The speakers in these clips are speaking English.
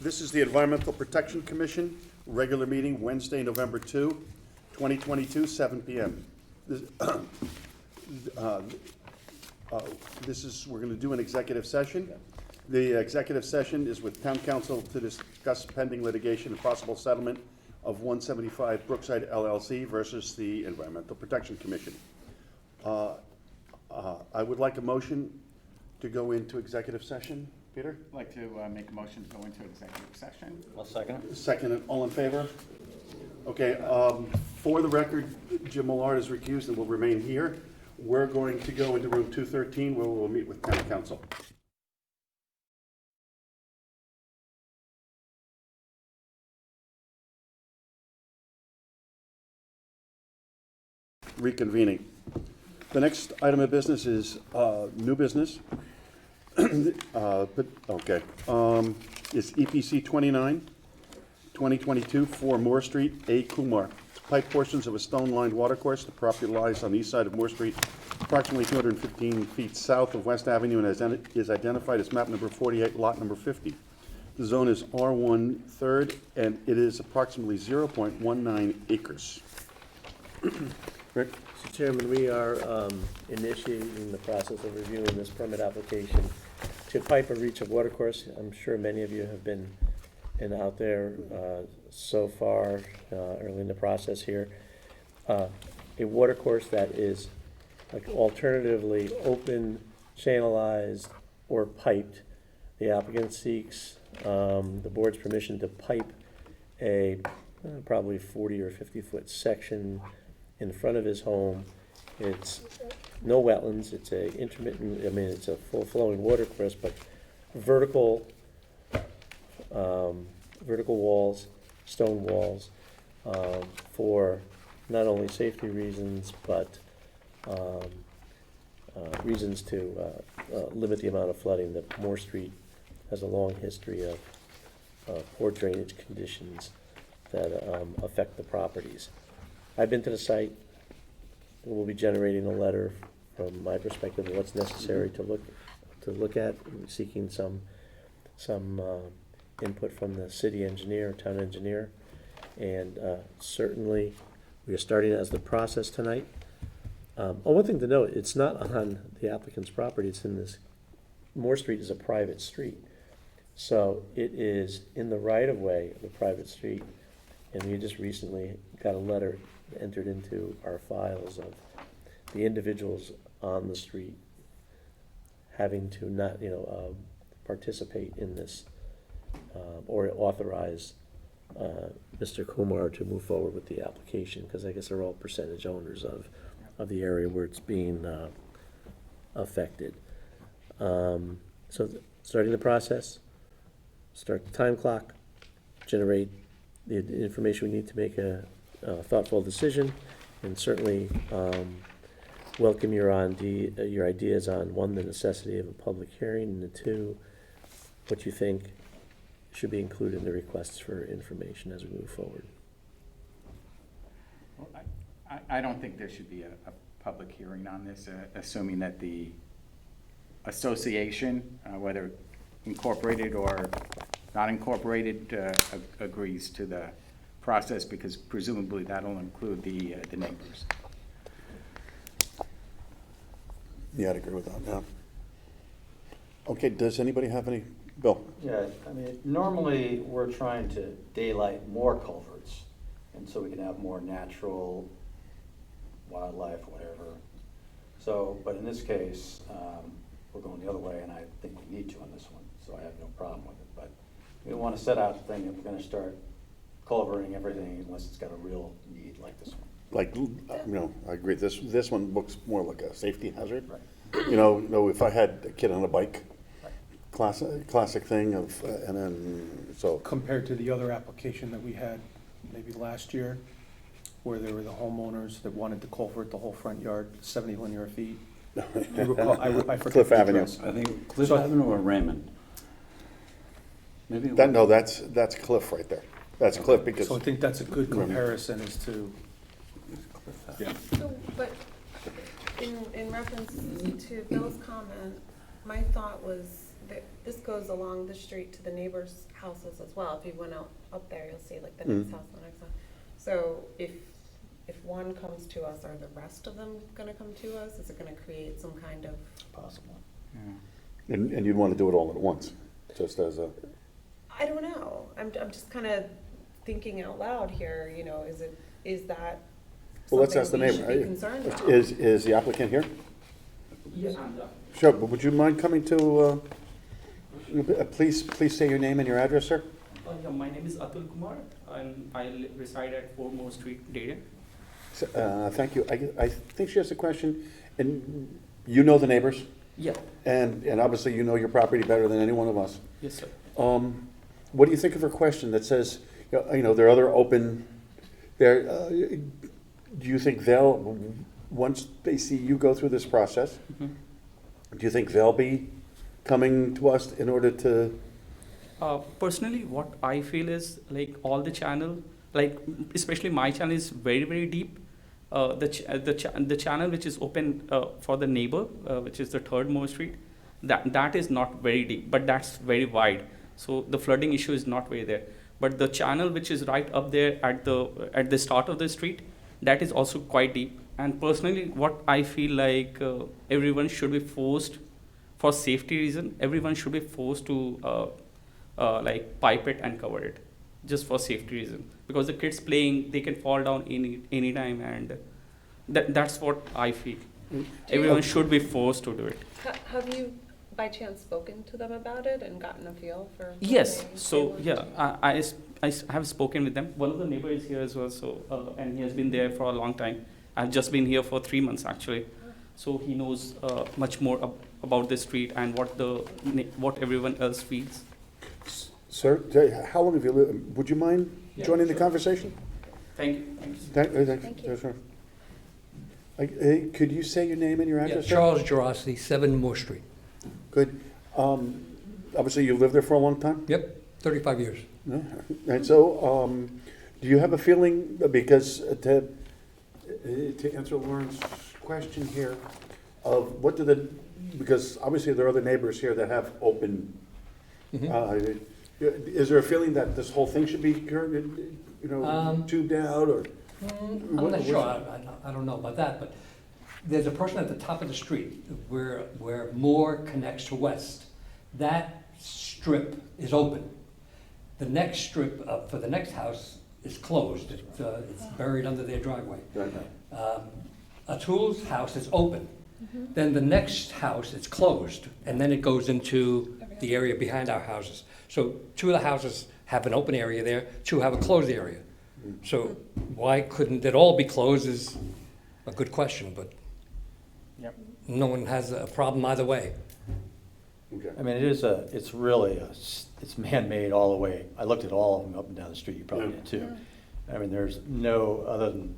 This is the Environmental Protection Commission, regular meeting, Wednesday, November 2, 2022, 7 p.m. We're going to do an executive session. The executive session is with town council to discuss pending litigation and possible settlement of 175 Brookside LLC versus the Environmental Protection Commission. I would like a motion to go into executive session. Peter? I'd like to make a motion to go into executive session. I'll second it. Second, all in favor? Okay, for the record, Jim Millard is recused and will remain here. We're going to go into room 213 where we'll meet with town council. Reconvening. The next item of business is new business. Is EPC 29, 2022, 4 Moore Street, A. Kumar. Pipe portions of a stone-lined watercourse. The property lies on the east side of Moore Street, approximately 215 feet south of West Avenue, and is identified as map number 48, lot number 50. The zone is R1 third, and it is approximately 0.19 acres. Rick? Mr. Chairman, we are initiating the process of reviewing this permit application to pipe a reach of watercourse. I'm sure many of you have been out there so far early in the process here. A watercourse that is like alternatively open, channelized, or piped. The applicant seeks the board's permission to pipe a probably 40 or 50 foot section in front of his home. It's no wetlands, it's a intermittent, it's a full flowing watercourse, but vertical walls, stone walls, for not only safety reasons, but reasons to limit the amount of flooding. That Moore Street has a long history of poor drainage conditions that affect the properties. I've been to the site. We'll be generating a letter from my perspective of what's necessary to look at, seeking some input from the city engineer, town engineer, and certainly we are starting as the process tonight. One thing to note: it's not on the applicant's property; it's in this. Moore Street is a private street, so it is in the right of way of the private street, and we just recently got a letter entered into our files of the individuals on the street having to not, participate in this or authorize Mr. Kumar to move forward with the application, because I guess they're all percentage owners of the area where it's being affected. So starting the process, start the time clock, generate the information we need to make a thoughtful decision, and certainly welcome your ideas on, one, the necessity of a public hearing, and two, what you think should be included in the requests for information as we move forward. Well, I don't think there should be a public hearing on this, assuming that the association, whether incorporated or not incorporated, agrees to the process, because presumably that'll include the neighbors. Yeah, I'd agree with that, yeah. Okay, does anybody have any? Bill? Yeah, normally we're trying to daylight more culverts, and so we can have more natural wildlife, whatever. So, but in this case, we're going the other way, and I think we need to on this one, so I have no problem with it. But we don't want to set out the thing that we're going to start culverting everything unless it's got a real need like this one. Like, I agree. This one looks more like a safety hazard. Right. If I had a kid on a bike, classic thing of, and then, so. Compared to the other application that we had maybe last year, where there were the homeowners that wanted to culvert the whole front yard, 70 linear feet. I forget Cliff the Avenue. address. I think Cliff Avenue or Raymond. Maybe. That's Cliff right there. That's Cliff because. So I think that's a good comparison as to, Yeah. So, but in reference to Bill's comment, my thought was this goes along the street to the neighbors' houses as well. If you went up there, you'll see like the next house, the next house. So if one comes to us, are the rest of them gonna come to us? Is it gonna create some kind of? Possible. Yeah. And you'd want to do it all at once, just as a, I don't know. I'm just kind of thinking out loud here, you know, is that well, let's ask the something we neighbor. should be concerned about? Is the applicant here? Yes, I'm the. Sure, but would you mind coming to, please say your name and your address, sir? Yeah, my name is Atul Kumar, and I reside at 4 Moore Street, Dayton. Thank you. I think she has a question, and you know the neighbors, Yeah, and obviously you know your property better than any one of us. yes, sir. What do you think of her question that says, you know, there are other open, there, do you think they'll, once they see you go through this process, Mhm. do you think they'll be coming to us in order to, Personally, what I feel is like all the channel, like especially my channel is very, very deep. The channel which is open for the neighbor, which is the 3rd Moore Street, that is not very deep, but that's very wide. So the flooding issue is not very there. But the channel which is right up there at the start of the street, that is also quite deep. And personally, what I feel like everyone should be forced, for safety reason, everyone should be forced to like pipe it and cover it, just for safety reason. Because the kids playing, they can fall down any time, and that's what I feel. Everyone should be forced to do it. Have you by chance spoken to them about it and gotten a feel for? what Yes, they so want yeah, to- I have spoken with them. One of the neighbors is here as well, so and he has been there for a long time. I've just been here for 3 months actually, so he knows much more about the street and what everyone else feels. sir, how long have you lived, would you mind Yeah, joining the sure. conversation? Thank you. Thank you. Thank you. Sure. Hey, could you say your name and your Yeah, address, sir? Charles Gerasi, 7 Moore Street. Good. Obviously, you lived there for a long time? Yep, 35 years. Yeah. And so, do you have a feeling, because to answer Lauren's question here, of what do because obviously there are other neighbors here that have open, Mhm. is there a feeling that this whole thing should be, tubed out, or? I'm not sure, I don't know about that, but there's a person at the top of the street where Moore connects to West. That strip is open. The next strip for the next house is closed. It's buried under their driveway. Atul's house is open. Then the next house is closed, and then it goes into the area behind our houses. So 2 of the houses have an open area there, 2 have a closed area. So why couldn't it all be closed is a good question, but Yep. no one has a problem either way. Okay. I mean, it's really, it's man-made all the way. I looked at all of them up and down the street, you probably Yeah. did too. I mean, there's no, other than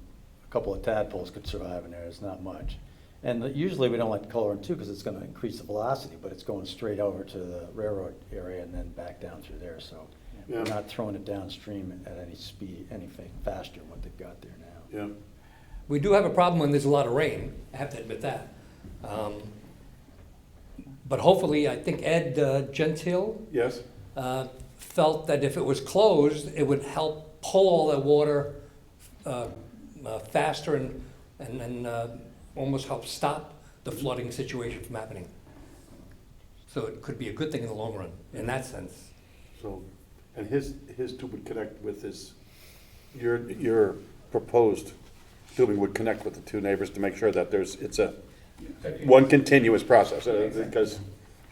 a couple of tadpoles could survive in there, it's not much. And usually we don't like to color them too, because it's gonna increase the velocity, but it's going straight over to the railroad area and then back down through there, so. Yeah. We're not throwing it downstream at any speed, anything faster than what they've got there now. Yeah. We do have a problem when there's a lot of rain, I have to admit that. But hopefully, I think Ed Gentile Yes? felt that if it was closed, it would help pull all that water faster and almost help stop the flooding situation from happening. So it could be a good thing in the long run, in that sense. So, and his tube would connect with your proposed tubing would connect with the 2 neighbors to make sure that it's a one continuous process, because,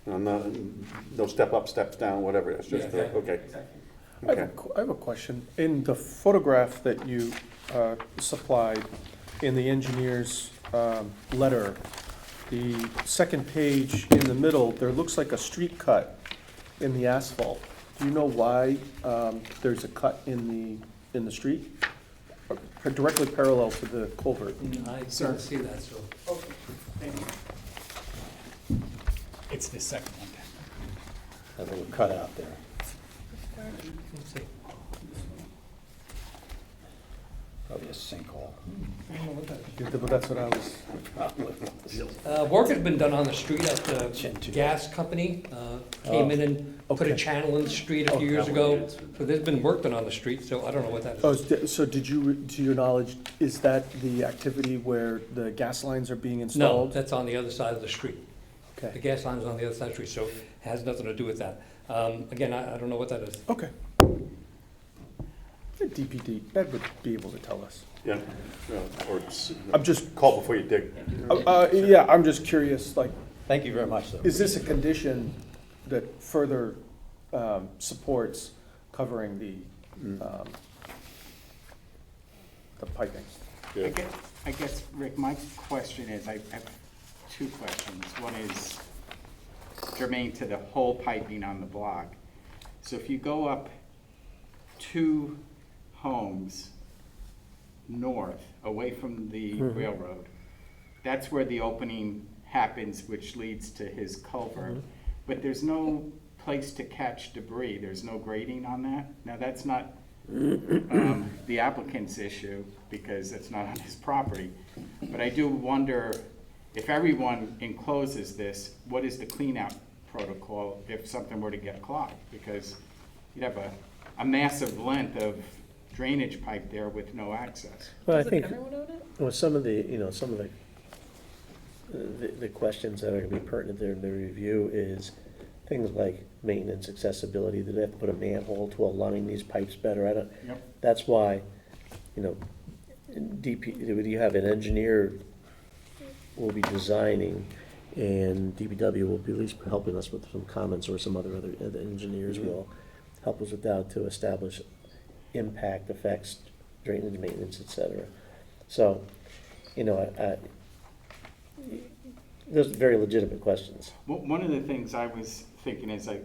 no step up, steps down, whatever, it's just, Yeah, exactly. okay. Exactly. Okay. I have a question. In the photograph that you supplied in the engineer's letter, the second page in the middle, there looks like a street cut in the asphalt. Do you know why there's a cut in the street? Directly parallel to the culvert. I didn't see that, so. Okay, thank you. It's the second one. That little cutout there. Let's see. Probably a sinkhole. I don't know what that is. But that's what I was. Work has been done on the street at the gas company, came in and put a okay. channel in the street a few years ago. So there's been work done on the street, so I don't know what that Oh, is. so did you, to your knowledge, is that the activity where the gas lines are being No, installed? that's on the other side of the street. The Okay, gas line's on the other side of the street, so it has nothing to do with that. Again, I don't know what that is. okay. The DPD, Ed would be able to tell us. Yeah, or I'm just, call before you dig. yeah, I'm just curious, like, Thank you very much, though. is this a condition that further supports covering the piping? Yeah. I guess, Rick, my question is, I have two questions. One is germane to the whole piping on the block. So if you go up 2 homes north, away from the railroad, that's where the opening happens, which leads to his culvert. But there's no place to catch debris. There's no grading on that. Now, that's not the applicant's issue, because it's not on his property. But I do wonder, if everyone encloses this, what is the clean-out protocol if something were to get clogged? Because you'd have a massive length of drainage pipe there with no access. Well, I Does think, everyone own it? well, some of the, some of the questions that are gonna be pertinent there in the review is things like maintenance, accessibility, do they have to put a manhole to align these pipes better? I don't, Yep. that's why, you have an engineer will be designing, and DPW will be at least helping us with some comments, or some other engineers will help us with that to establish impact, effects, drainage maintenance, et cetera. So, those are very legitimate questions. One of the things I was thinking as I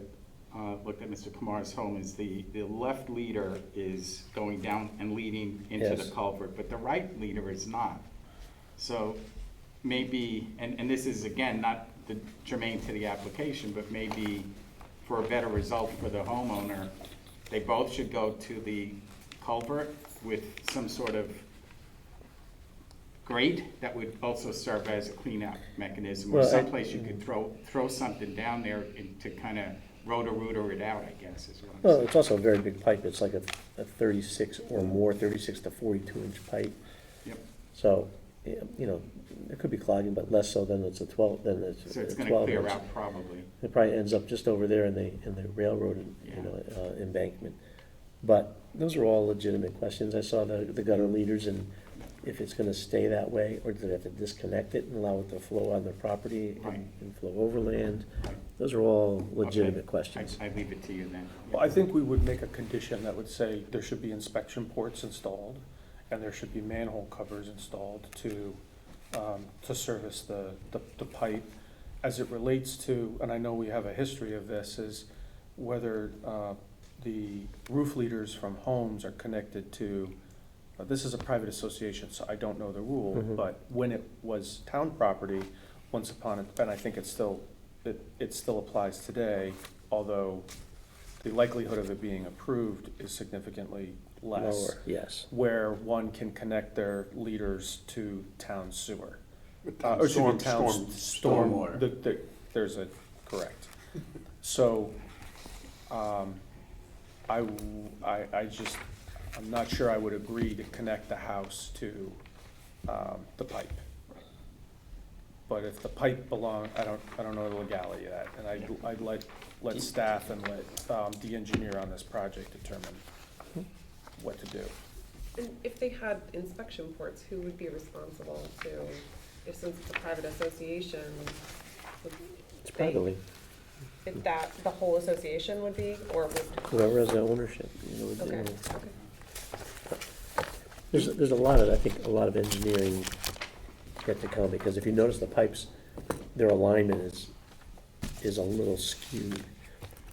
looked at Mr. Kamar's home is the left leader is going down and leading into the Yes. culvert, but the right leader is not. So maybe, and this is again, not the germane to the application, but maybe for a better result for the homeowner, they both should go to the culvert with some sort of grate that would also serve as a cleanout mechanism, or Well, someplace you could throw something down there to kind of rotor-rooter it out, I guess, is what I'm Well, saying. it's also a very big pipe, it's like a 36 or more, 36 to 42-inch pipe. Yep. So, it could be clogging, but less so than it's a 12, than it's So it's a gonna 12 clear inch. out probably. It probably ends up just over there in the railroad, embankment. But those are all legitimate questions. I saw the gutter leaders, and if it's gonna stay that way, or do they have to disconnect it and allow it to flow on their property Right. and flow overland? Right. Those are all legitimate Okay. questions. I leave it to you then. Well, I think we would make a condition that would say there should be inspection ports installed, and there should be manhole covers installed to service the pipe. As it relates to, and I know we have a history of this, is whether the roof leaders from homes are connected to, this is a private association, so I don't know the rule, Mhm. but when it was town property, once upon it, and I think it still applies today, although the likelihood of it being approved is significantly less. Lower, yes. Where one can connect their leaders to town sewer. Town Or excuse me, storm- stormwater. There's a, correct. So, I'm not sure I would agree to connect the house to, the pipe. But if the pipe I don't know the legality of that, and I'd let staff and let, the engineer on this project determine what to do. And if they had inspection ports, who would be responsible to, since it's a private association, would It's they- probably if the whole association would be, or would? whoever has the ownership, Okay, okay. There's a lot of, I think, a lot of engineering yet to come, because if you notice the pipes, their alignment is a little skewed.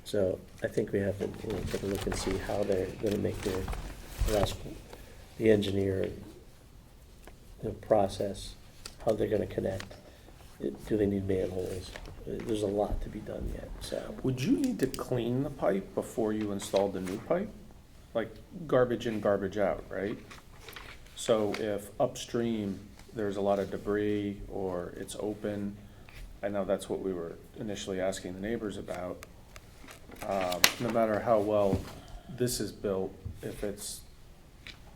So I think we have to take a look and see how they're gonna make the engineer process, how they're gonna connect. Do they need manholes? There's a lot to be done yet, so. Would you need to clean the pipe before you installed the new pipe? Like garbage in, garbage out, right? So if upstream, there's a lot of debris or it's open, I know that's what we were initially asking the neighbors about. No matter how well this is built, if it's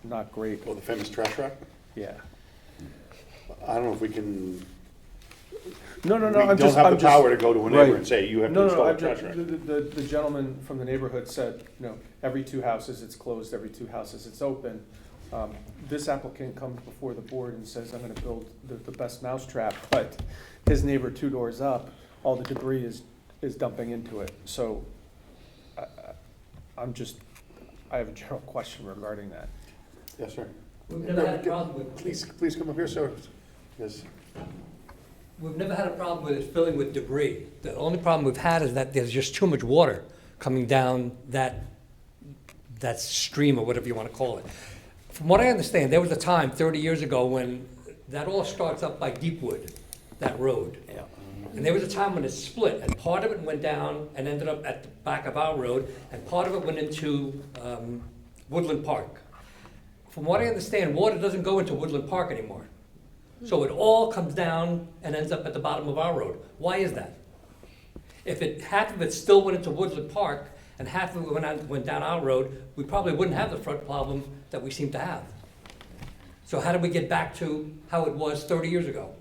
not great, Well, the famous trash rack? yeah. I don't know if we can, No, we I'm don't just, have I'm the just. power to go to a neighbor Right. and say, you have to No, install a I'm trash just, rack. the gentleman from the neighborhood said, every 2 houses it's closed, every 2 houses it's open. This applicant comes before the board and says, I'm gonna build the best mousetrap, but his neighbor 2 doors up, all the debris is dumping into it. So I have a general question regarding that. Yes, sir. We've never had a problem with, Please come up here, sir. Yes. we've never had a problem with it filling with debris. The only problem we've had is that there's just too much water coming down that stream or whatever you want to call it. From what I understand, there was a time 30 years ago when that all starts up by Deepwood, that road. Yeah. And there was a time when it split, and part of it went down and ended up at the back of our road, and part of it went into Woodland Park. From what I understand, water doesn't go into Woodland Park anymore. So it all comes down and ends up at the bottom of our road. Why is that? If half of it still went into Woodland Park and half of it went down our road, we probably wouldn't have the flood problem that we seem to have. So how do we get back to how it was 30 years ago?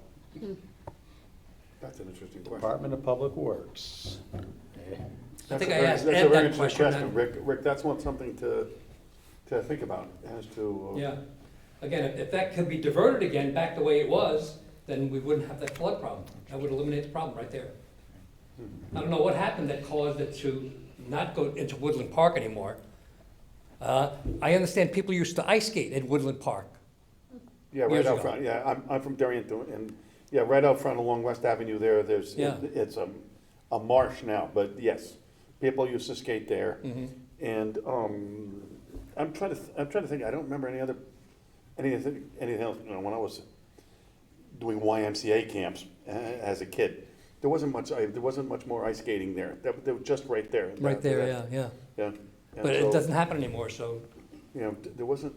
That's an interesting question. Department of Public Works. I think That's a I very- asked that's a Ed very that interesting question. Rick, that's something to think about as to. Yeah. Again, if that could be diverted again back the way it was, then we wouldn't have that flood problem. That would eliminate the problem right there. I don't know what happened that caused it to not go into Woodland Park anymore. I understand people used to ice skate at Woodland Park. Yeah, right years out ago. front, yeah, I'm from Darien, and, yeah, right out front along West Avenue there, Yeah. it's a marsh now, but yes, people used to skate there. Mhm. And, I'm trying to think, I don't remember anything else, when I was doing YMCA camps as a kid. There wasn't much more ice skating there, they were just right there. Right there, yeah. Yeah. And But so, it doesn't happen anymore, so, there wasn't,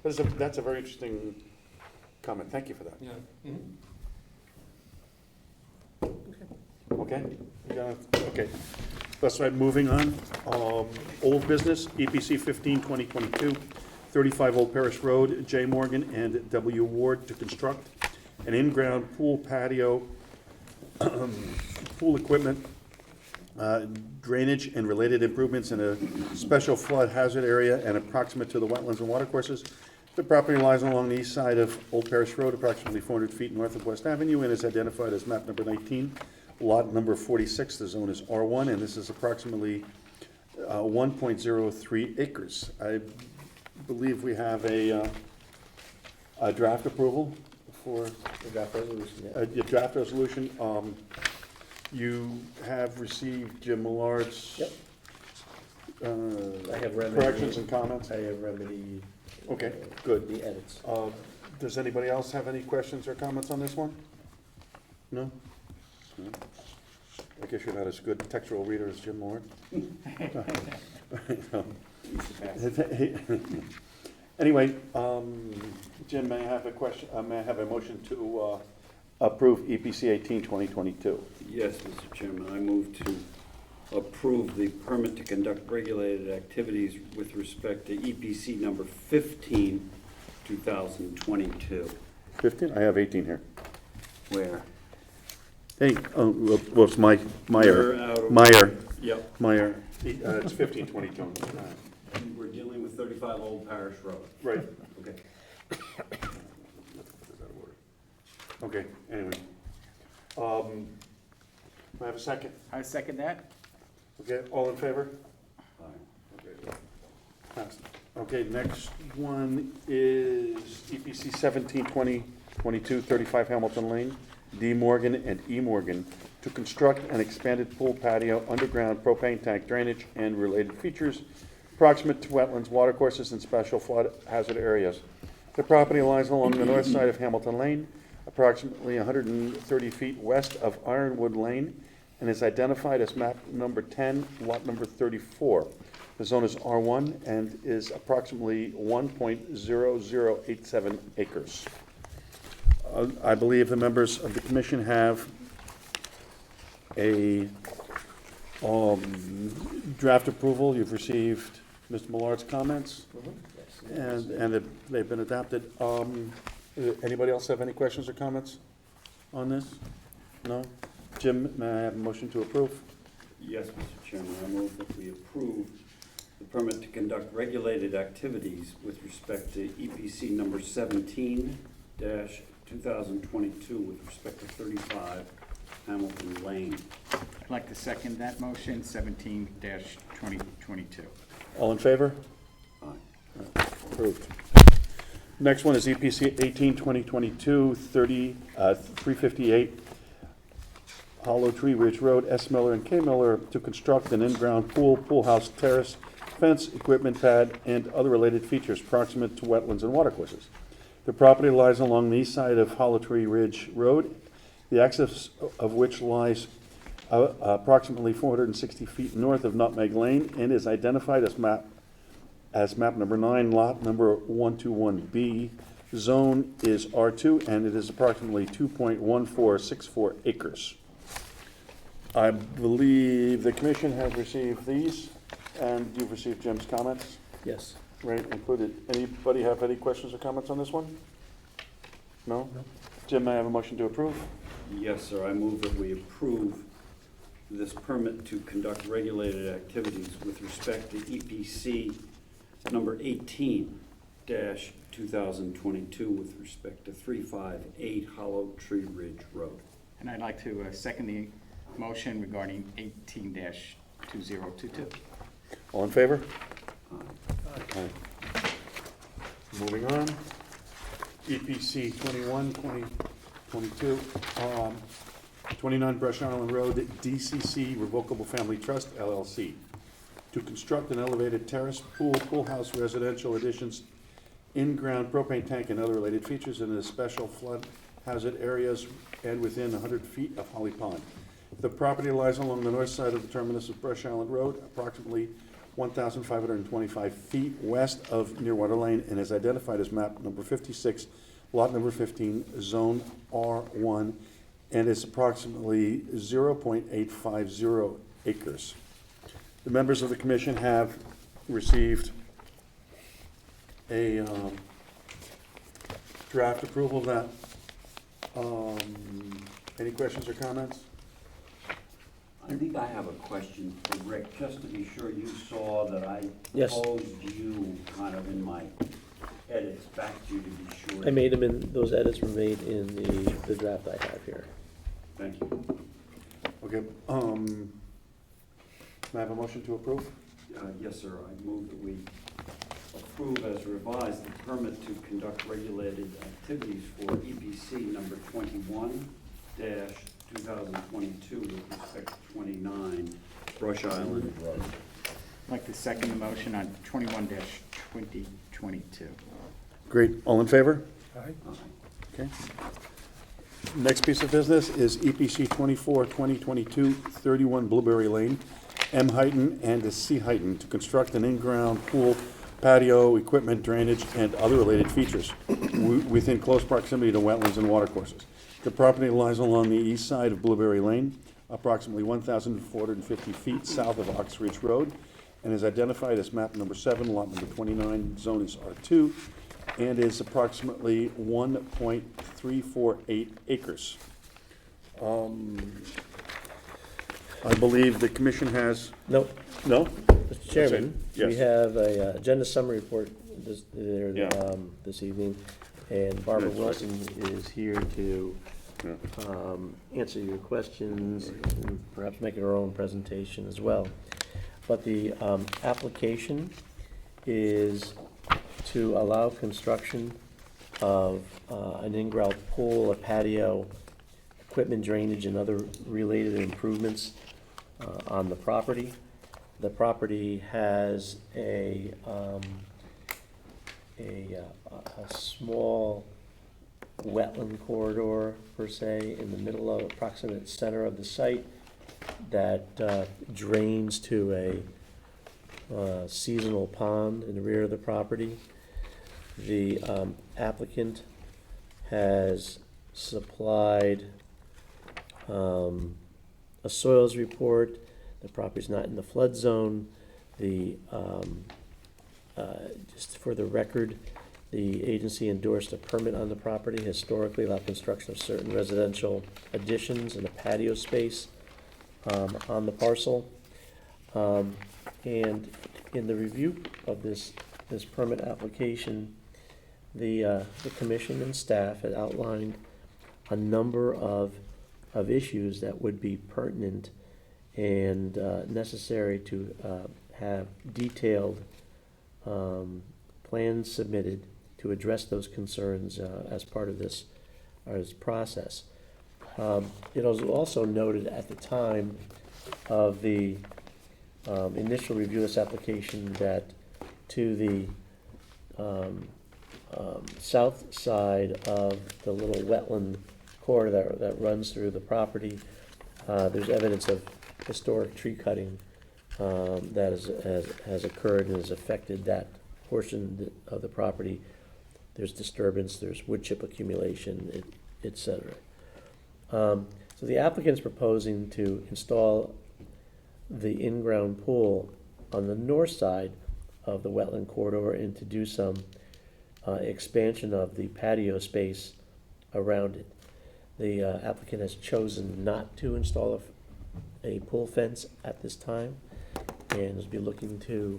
that's a very interesting comment, thank you for that. yeah. Mhm. Okay, okay. That's right, moving on. Old business, EPC 15-2022, 35 Old Parish Road, J. Morgan and W. Ward to construct an in-ground pool patio, pool equipment, drainage and related improvements in a special flood hazard area and approximate to the wetlands and watercourses. The property lies along the east side of Old Parish Road, approximately 400 feet north of West Avenue, and is identified as map number 19, lot number 46. The zone is R1, and this is approximately 1.03 acres. I believe we have a draft approval for The draft resolution, yeah. a draft resolution. You have received Jim Millard's Yep. I have remedy. corrections and comments? I have remedy. Okay, good. The edits. Does anybody else have any questions or comments on this one? No? No? I guess you're not as good a textual reader as Jim Millard. Anyway, Jim, may I have a question, may I have a motion to approve EPC 18-2022? Yes, Mr. Chairman, I move to approve the permit to conduct regulated activities with respect to EPC number 15, 2022. 15? I have 18 here. Where? Hey, well, it's my You're error. out of- My error. Yep, My error. It's 15-22. we're dealing with 35 Old Parish Road. Right. Okay. Okay, anyway. Do I have a second? I second that. Okay, all in favor? Aye. Okay, passed. Okay, next one is EPC 17-2022, 35 Hamilton Lane, D. Morgan and E. Morgan, to construct an expanded pool patio, underground propane tank drainage, and related features proximate to wetlands, watercourses, and special flood hazard areas. The property lies along the north side of Hamilton Lane, approximately 130 feet west of Ironwood Lane, and is identified as map number 10, lot number 34. The zone is R1 and is approximately 1.0087 acres. I believe the members of the commission have a draft approval. You've received Mr. Millard's comments, and they've been adopted. Anybody else have any questions or comments on this? No? Jim, may I have a motion to approve? Yes, Mr. Chairman, I move that we approve the permit to conduct regulated activities with respect to EPC number 17-2022 with respect to 35 Hamilton Lane. I'd like to second that motion, 17-2022. All in favor? Aye. Approved. Next one is EPC 18-2022, 358 Hollow Tree Ridge Road, S. Miller and K. Miller, to construct an in-ground pool, pool house, terrace, fence, equipment pad, and other related features proximate to wetlands and watercourses. The property lies along the east side of Hollow Tree Ridge Road, the access of which lies approximately 460 feet north of Nutmeg Lane and is identified as map number 9, lot number 121B. Zone is R2, and it is approximately 2.1464 acres. I believe the commission has received these, and you've received Jim's comments, Yes. right, included. Anybody have any questions or comments on this one? No? Jim, may I have a motion to approve? Yes, sir, I move that we approve this permit to conduct regulated activities with respect to EPC number 18-2022 with respect to 358 Hollow Tree Ridge Road. And I'd like to second the motion regarding 18-2022. All in favor? Aye. Aye. Moving on. EPC 21-2022, 29 Brush Island Road, DCC Revocable Family Trust LLC, to construct an elevated terrace, pool, pool house, residential additions, in-ground propane tank, and other related features in the special flood hazard areas and within 100 feet of Holly Pond. The property lies along the north side of the terminus of Brush Island Road, approximately 1,525 feet west of Nearwater Lane, and is identified as map number 56, lot number 15, zone R1, and is approximately 0.850 acres. The members of the commission have received a draft approval of that. Any questions or comments? I think I have a question for Rick, just to be sure you saw that I Yes. posed you kind of in my edits back to you to be sure. I made them in, those edits were made in the draft I have here. Thank you. Okay, may I have a motion to approve? Yes, sir, I move that we approve as revised the permit to conduct regulated activities for EPC number 21-2022 with respect to 29 Brush Island Road. I'd like to second the motion on 21-2022. Great, all in favor? Aye. Okay. Next piece of business is EPC 24-2022, 31 Blueberry Lane, M. Heighton and C. Heighton, to construct an in-ground pool, patio, equipment, drainage, and other related features within close proximity to wetlands and watercourses. The property lies along the east side of Blueberry Lane, approximately 1,450 feet south of Ox Ridge Road, and is identified as map number 7, lot number 29, zone is R2, and is approximately 1.348 acres. I believe the commission has, Nope, no? Mr. Chairman, Yes. we have a agenda summary report this evening, and Barbara That's right. Wilson is here to Yeah. answer your questions and perhaps make her own presentation as well. But the application is to allow construction of an in-ground pool, a patio, equipment, drainage, and other related improvements on the property. The property has a small wetland corridor, per se, in the middle of, approximate center of the site that drains to seasonal pond in the rear of the property. The applicant has supplied a soils report. The property's not in the flood zone. Just for the record, the agency endorsed a permit on the property, historically allowed construction of certain residential additions and a patio space on the parcel. And in the review of this permit application, the commission and staff had outlined a number of issues that would be pertinent and necessary to have detailed plans submitted to address those concerns as part of this process. It was also noted at the time of the initial review of this application that to the south side of the little wetland corridor that runs through the property, there's evidence of historic tree cutting that has occurred and has affected that portion of the property. There's disturbance, there's wood chip accumulation, et cetera. So the applicant's proposing to install the in-ground pool on the north side of the wetland corridor and to do some expansion of the patio space around it. The applicant has chosen not to install a pool fence at this time and will be looking to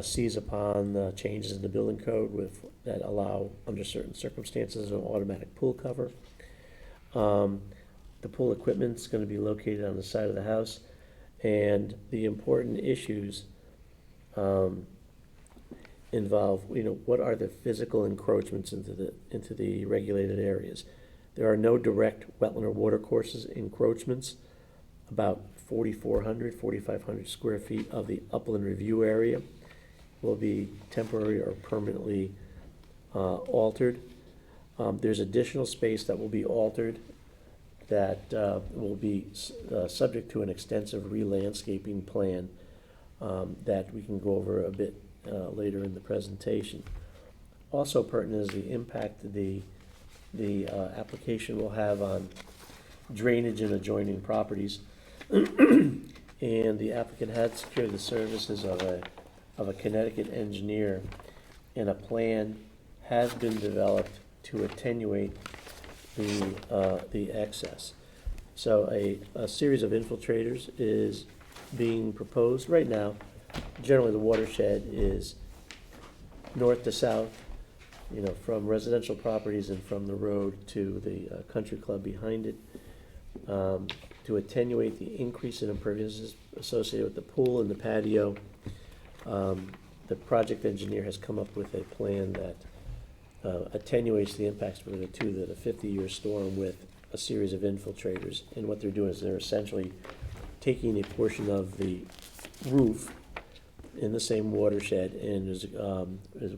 seize upon changes in the building code that allow, under certain circumstances, an automatic pool cover. The pool equipment's going to be located on the side of the house, and the important issues involve, what are the physical encroachments into the regulated areas. There are no direct wetland or watercourses encroachments. About 4,500 square feet of the upland review area will be temporary or permanently altered. There's additional space that will be altered that will be subject to an extensive re-landscaping plan that we can go over a bit later in the presentation. Also pertinent is the impact the application will have on drainage in adjoining properties. And the applicant had secured the services of a Connecticut engineer, and a plan has been developed to attenuate the excess. So a series of infiltrators is being proposed right now. Generally, the watershed is north to south, from residential properties and from the road to the country club behind it. To attenuate the increase in impervious associated with the pool and the patio, the project engineer has come up with a plan that attenuates the impacts to the 50-year storm with a series of infiltrators. And what they're doing is they're essentially taking a portion of the roof in the same watershed and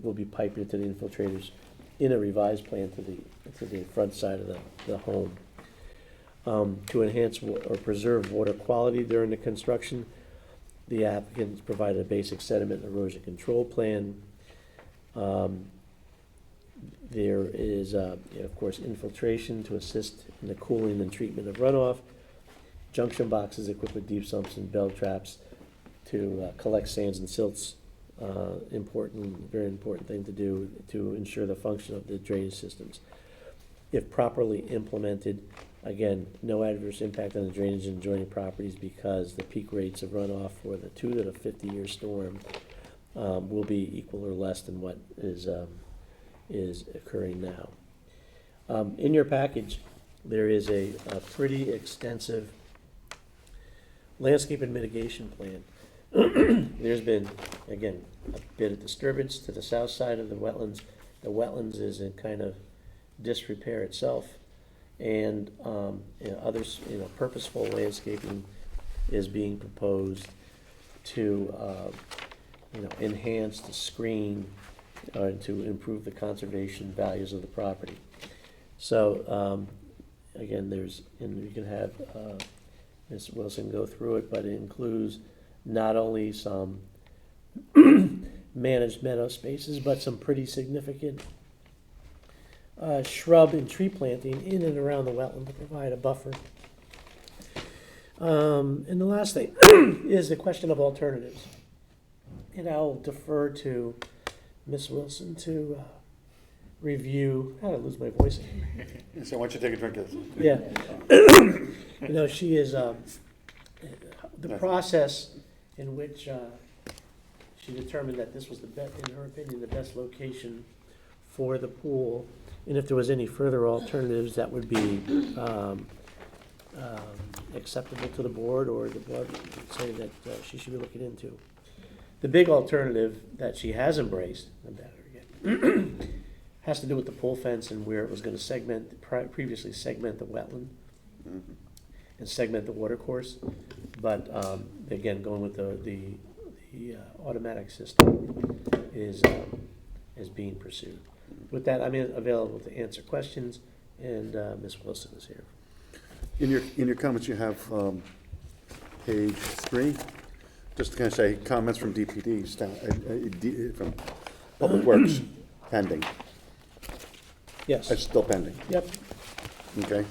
will be piped into the infiltrators in a revised plan to the front side of the home. To enhance or preserve water quality during the construction, the applicants provided a basic sediment and erosion control plan. There is, of course, infiltration to assist in the cooling and treatment of runoff, junction boxes equipped with deep sumps and bell traps to collect sands and silts. Very important thing to do to ensure the function of the drainage systems. If properly implemented, again, no adverse impact on the drainage in adjoining properties because the peak rates of runoff for the 50-year storm will be equal or less than what is occurring now. In your package, there is a pretty extensive landscape and mitigation plan. There's been, again, a bit of disturbance to the south side of the wetlands. The wetlands is in kind of disrepair itself, and others, purposeful landscaping is being proposed to enhance the screen to improve the conservation values of the property. So again, and you can have Ms. Wilson go through it, but it includes not only some managed meadow spaces, but some pretty significant shrub and tree planting in and around the wetland to provide a buffer. And the last thing is the question of alternatives. And I'll defer to Ms. Wilson to review, how did I lose my voice? So why don't you take a drink of this? Yeah. You know, she is, the process in which she determined that this was the best, in her opinion, the best location for the pool. And if there was any further alternatives that would be acceptable to the board, or the board would say that she should be looking into. The big alternative that she has embraced, I'm better again, has to do with the pool fence and where it was gonna segment, previously segment the wetland and segment the water course. But again, going with the automatic system is being pursued. With that, I'm available to answer questions, and Ms. Wilson is here. In your comments, you have page 3, just to kind of say, comments from DPD, from Public Works, pending. Yes. It's still pending, Yep. okay?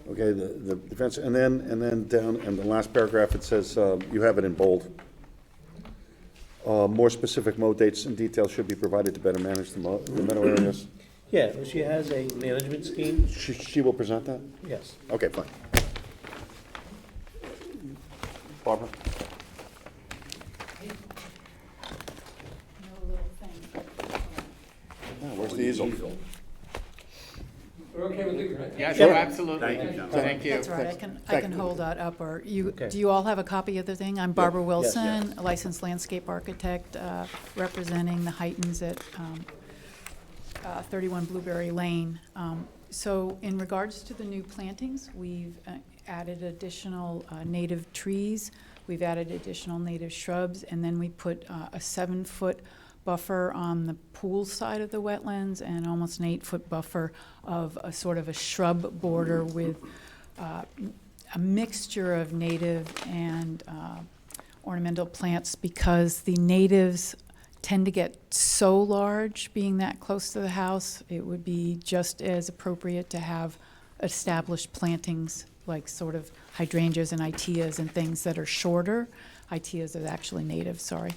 Okay, the defense, and then down in the last paragraph, it says, you have it in bold. More specific mow dates and details should be provided to better manage the meadow areas. Yeah, well, she has a management scheme. She will present that? Yes. Okay, fine. Barbara? No little thing. Yeah, where's the easel? We're okay with leaving, right? Yes, Sure. oh, absolutely. Thank you, John. Thank you. That's right, I can hold that up, or you, Okay. do you all have a copy of the thing? I'm Barbara Yes. Wilson, a licensed landscape architect, representing the Heightons at 31 Blueberry Lane. So in regards to the new plantings, we've added additional native trees, we've added additional native shrubs, and then we put a 7-foot buffer on the pool side of the wetlands and almost an 8-foot buffer of a sort of a shrub border with a mixture of native and ornamental plants, because the natives tend to get so large being that close to the house. It would be just as appropriate to have established plantings like sort of hydrangeas and itias and things that are shorter. Itias are actually native, sorry.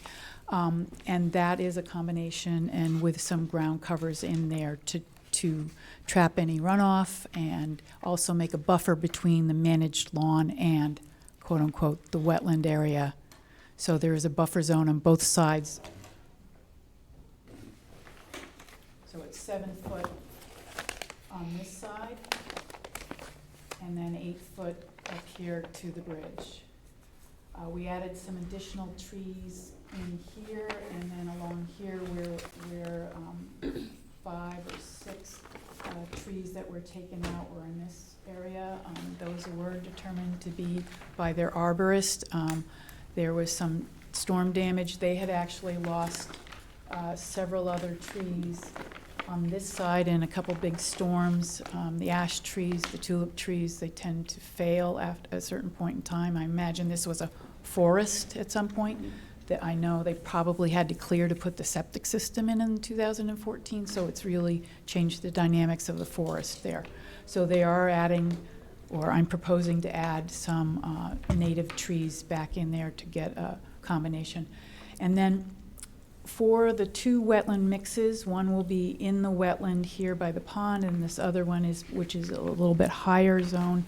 And that is a combination, and with some ground covers in there to trap any runoff and also make a buffer between the managed lawn and, quote unquote, the wetland area. So there is a buffer zone on both sides. So it's 7 foot on this side, and then 8 foot up here to the bridge. We added some additional trees in here, and then along here where 5 or 6 trees that were taken out were in this area. Those were determined to be by their arborist. There was some storm damage. They had actually lost several other trees on this side in a couple big storms. The ash trees, the tulip trees, they tend to fail at a certain point in time. I imagine this was a forest at some point that I know they probably had to clear to put the septic system in 2014, so it's really changed the dynamics of the forest there. So they are adding, or I'm proposing to add some native trees back in there to get a combination. And then for the 2 wetland mixes, one will be in the wetland here by the pond, and this other one is, which is a little bit higher zone.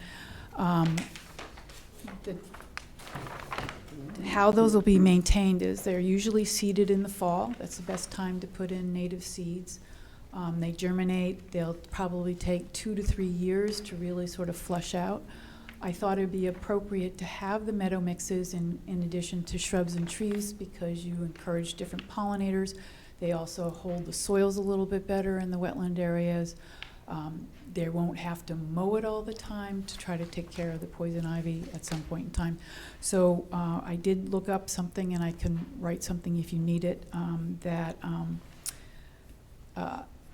How those will be maintained is they're usually seeded in the fall. That's the best time to put in native seeds. They germinate. They'll probably take 2 to 3 years to really sort of flush out. I thought it'd be appropriate to have the meadow mixes in addition to shrubs and trees, because you encourage different pollinators. They also hold the soils a little bit better in the wetland areas. They won't have to mow it all the time to try to take care of the poison ivy at some point in time. So I did look up something, and I can write something if you need it, that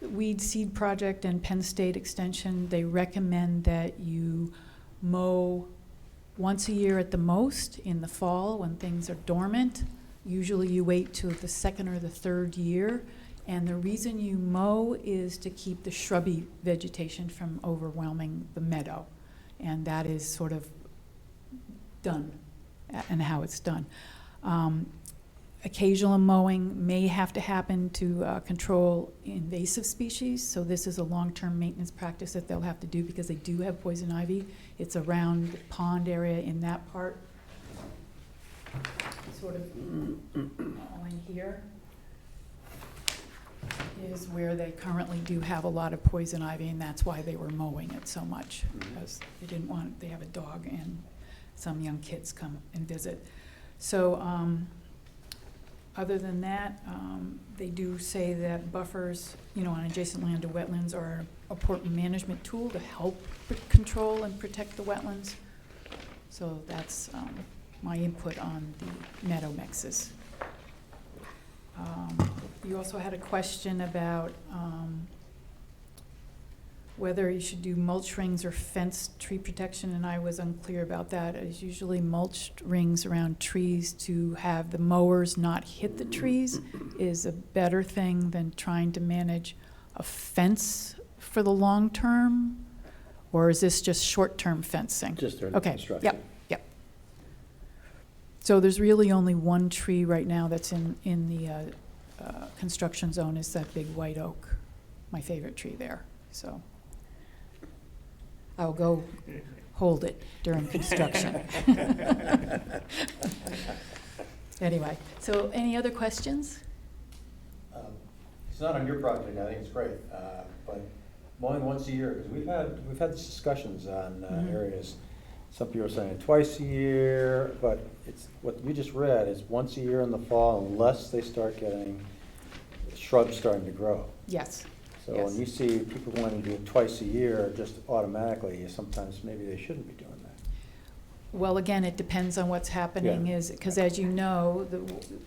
Weed Seed Project and Penn State Extension, they recommend that you mow once a year at the most in the fall when things are dormant. Usually you wait till the second or the third year, and the reason you mow is to keep the shrubby vegetation from overwhelming the meadow. And that is sort of done, and how it's done. Occasional mowing may have to happen to control invasive species, so this is a long-term maintenance practice that they'll have to do because they do have poison ivy. It's around the pond area in that part. Sort of in here is where they currently do have a lot of poison ivy, and that's why they were mowing it so much, because they didn't want, they have a dog and some young kids come and visit. So other than that, they do say that buffers, on adjacent land to wetlands are an important management tool to help control and protect the wetlands. So that's my input on the meadow mixes. You also had a question about whether you should do mulch rings or fenced tree protection, and I was unclear about that. It's usually mulched rings around trees to have the mowers not hit the trees is a better thing than trying to manage a fence for the long term, or is this just short-term fencing? Just during Okay, construction. yep. So there's really only one tree right now that's in the construction zone, is that big white oak, my favorite tree there. So I'll go hold it during construction. Anyway, so any other questions? It's not on your project, I think it's great, but mowing once a year, because we've had these discussions on areas. Some people are saying twice a year, but it's, what you just read is once a year in the fall unless they start getting shrubs starting to grow. Yes. So Yes. when you see people wanting to do it twice a year, just automatically, sometimes maybe they shouldn't be doing that. Well, again, it depends on what's happening, Yeah. because as you know,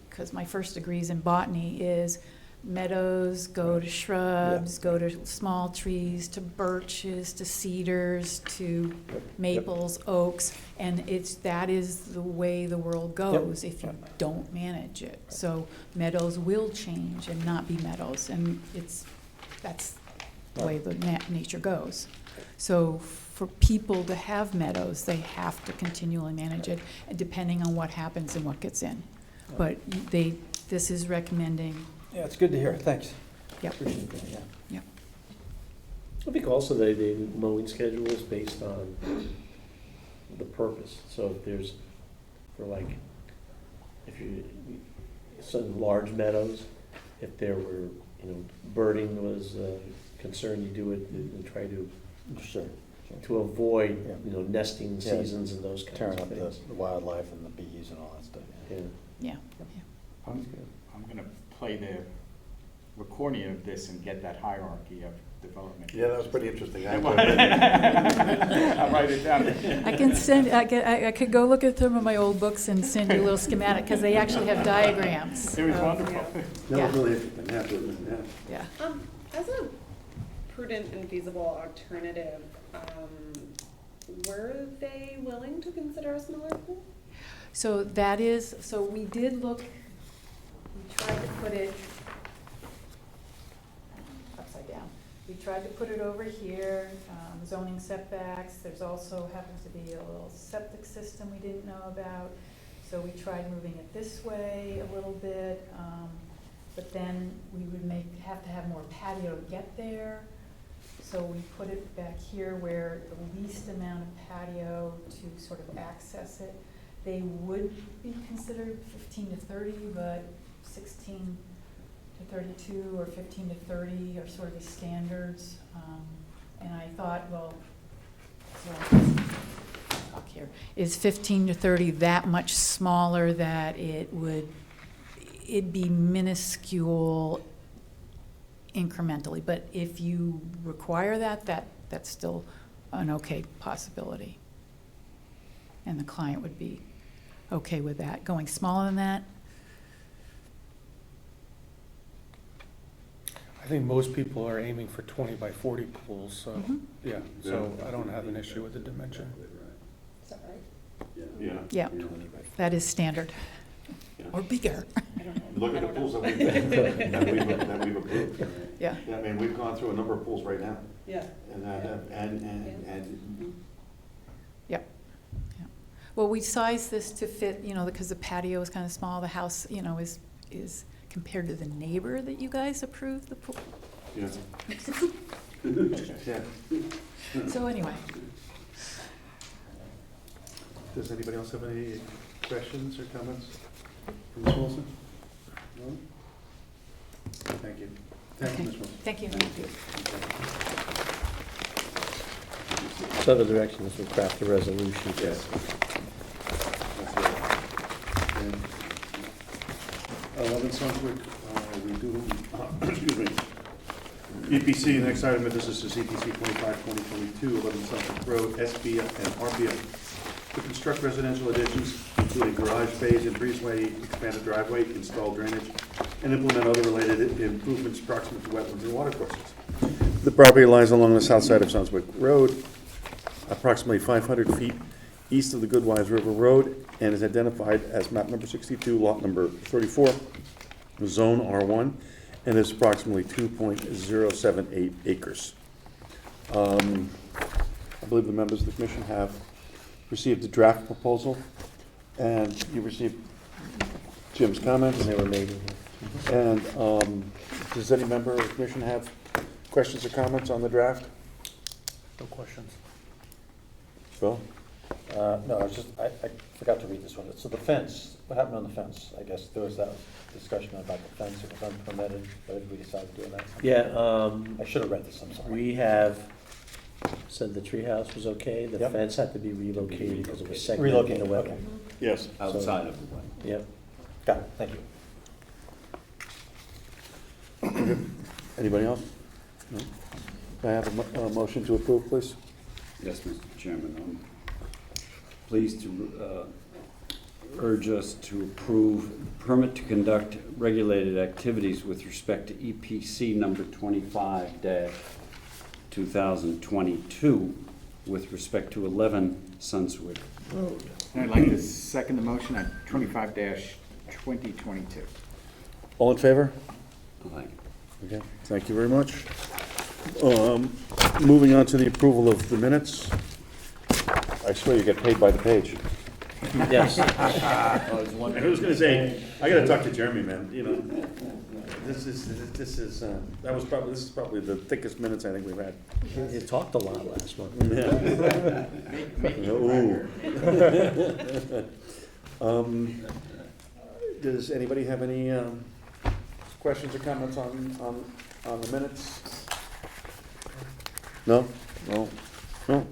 because my first degree's in botany, is meadows go to shrubs, go to small trees, to birches, to cedars, to maples, oaks, and that is the way the world goes if you don't manage it. So meadows will change and not be meadows, and that's the way the nature goes. So for people to have meadows, they have to continually manage it, and depending on what happens and what gets in. But this is recommending. Yeah, it's good to hear, thanks. Yep. Appreciate that, yeah. Yep. I think also the mowing schedule is based on the purpose. So if there's, some large meadows, if there were, birding was a concern, you do it and try to Sure. to avoid, Yeah. nesting seasons and those kinds Tearing of up things. the wildlife and the bees and all that stuff. Yeah. Yeah. I'm gonna play the recording of this and get that hierarchy of development. Yeah, that was pretty interesting. I'll write it down. I can I could go look at some of my old books and send you a little schematic, because they actually have diagrams. It was of- wonderful. That was really interesting. Yeah. As a prudent and feasible alternative, were they willing to consider a smaller pool? So we did look, we tried to put it upside down. We tried to put it over here, zoning setbacks. There's also happens to be a little septic system we didn't know about. So we tried moving it this way a little bit, but then we would have to have more patio to get there. So we put it back here where the least amount of patio to sort of access it. They would be considered 15 to 30, but 16 to 32 or 15 to 30 are sort of the standards. And I thought, well, up here, is 15 to 30 that much smaller that it'd be minuscule incrementally, but if you require that's still an okay possibility. And the client would be okay with that. Going smaller than that? I think most people are aiming for 20 by 40 pools, so, yeah, so I don't have an issue with the dimension. Is that right? Yeah. Yeah, that is standard. Yeah. or bigger. Look at the pools that we've approved. Yeah. I mean, we've gone through a number of pools right now. Yeah. And Yeah. Yeah. Well, we sized this to fit, because the patio is kind of small, the house, is compared to the neighbor that you guys approved the pool. yeah. Yeah. So anyway, Does anybody else have any questions or comments for Ms. Wilson? No? Thank you. Thank you, okay, Ms. Wilson. thank you. So the direction is to craft a resolution. Yes. That's it. And 11 Sunset, we do, excuse me. EPC, the next item of business is EPC 25-2022, 11 Sunset Road, SBF and RBF, to construct residential additions, including garage bays and breezeway, expanded driveway, install drainage, and implement other related improvements proximate to wetlands and water courses. The property lies along the south side of Sunswick Road, approximately 500 feet east of the Goodwives River Road, and is identified as map number 62, lot number 34, zone R1, and is approximately 2.078 acres. I believe the members of the commission have received a draft proposal, and you received Jim's comments. And they were made. And does any member of the commission have questions or comments on the draft? No questions. Phil? No, I forgot to read this one. So the fence, what happened on the fence? I guess there was that discussion about the fence, it was unpermitted, why did we decide to do that? Yeah, I should have read this, I'm sorry. we have said the treehouse was okay, the Yep. fence had to be relocated because it was segmenting the Relocated, wetland. okay. Yes. Outside of the wetland. Yep. Got it, thank you. Anybody else? No? Can I have a motion to approve, please? Yes, Mr. Chairman, I'm pleased to urge us to approve permit to conduct regulated activities with respect to EPC number 25-2022 with respect to 11 Sunswick Road. And I'd like to second the motion on 25-2022. All in favor? Aye. Okay, thank you very much. Moving on to the approval of the minutes. I swear you get paid by the page. Yes. I was gonna say, I gotta talk to Jeremy, man, this is probably the thickest minutes I think we've had. You talked a lot last month. Does anybody have any questions or comments on the minutes? No? No? No?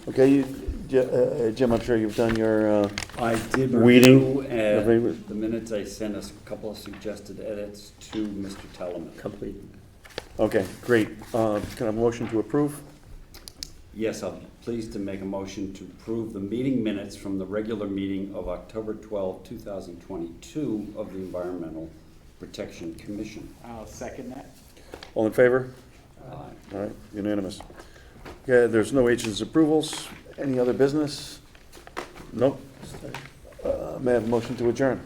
Okay, Jim, I'm sure you've done your, I did Reading. review the minutes. I sent a couple of suggested edits to Mr. Telemann. Complete. okay, great. Can I have a motion to approve? Yes, I'm pleased to make a motion to approve the meeting minutes from the regular meeting of October 12, 2022 of the Environmental Protection Commission. I'll second that. All in favor? Aye. All right, unanimous. Okay, there's no agents' approvals. Any other business? Nope. May I have a motion to adjourn?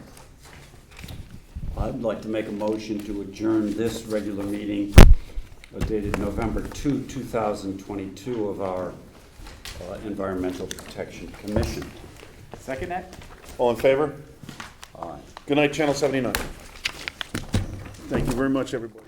I'd like to make a motion to adjourn this regular meeting dated November 2, 2022 of our Environmental Protection Commission. Second that? All in favor? Aye. Good night, Channel 79. Thank you very much, everybody.